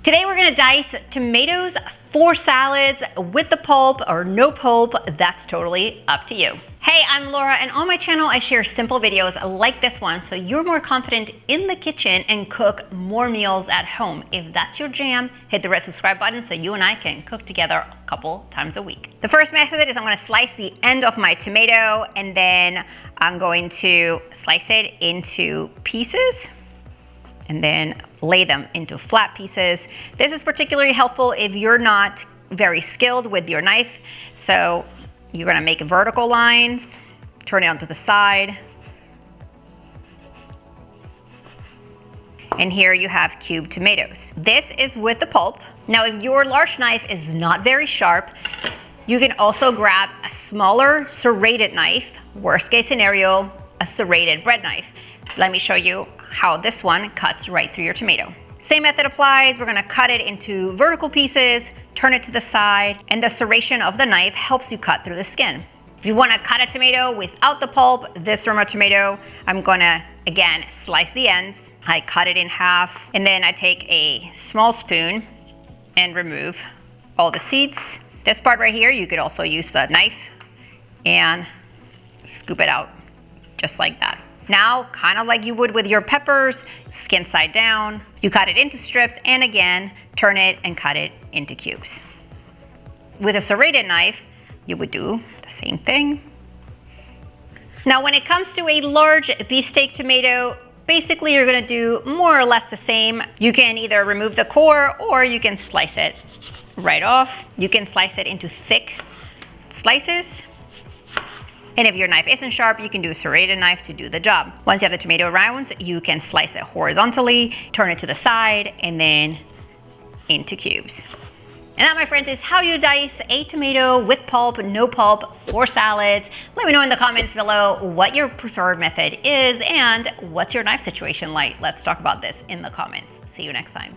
Today we're gonna dice tomatoes for salads with the pulp or no pulp. That's totally up to you. Hey, I'm Laura, and on my channel I share simple videos like this one so you're more confident in the kitchen and cook more meals at home. If that's your jam, hit the red subscribe button so you and I can cook together a couple times a week. The first method is I'm gonna slice the end of my tomato and then I'm going to slice it into pieces and then lay them into flat pieces. This is particularly helpful if you're not very skilled with your knife. So you're gonna make vertical lines, turn it onto the side. And here you have cubed tomatoes. This is with the pulp. Now, if your large knife is not very sharp, you can also grab a smaller serrated knife, worst case scenario, a serrated bread knife. Let me show you how this one cuts right through your tomato. Same method applies. We're gonna cut it into vertical pieces, turn it to the side, and the serration of the knife helps you cut through the skin. If you wanna cut a tomato without the pulp, this Roma tomato, I'm gonna, again, slice the ends. I cut it in half, and then I take a small spoon and remove all the seeds. This part right here, you could also use the knife and scoop it out just like that. Now, kind of like you would with your peppers, skin side down, you cut it into strips and again, turn it and cut it into cubes. With a serrated knife, you would do the same thing. Now, when it comes to a large beefsteak tomato, basically you're gonna do more or less the same. You can either remove the core or you can slice it right off. You can slice it into thick slices. And if your knife isn't sharp, you can do a serrated knife to do the job. Once you have the tomato rounds, you can slice it horizontally, turn it to the side, and then into cubes. And that, my friends, is how you dice a tomato with pulp, no pulp, for salads. Let me know in the comments below what your preferred method is and what's your knife situation like. Let's talk about this in the comments. See you next time.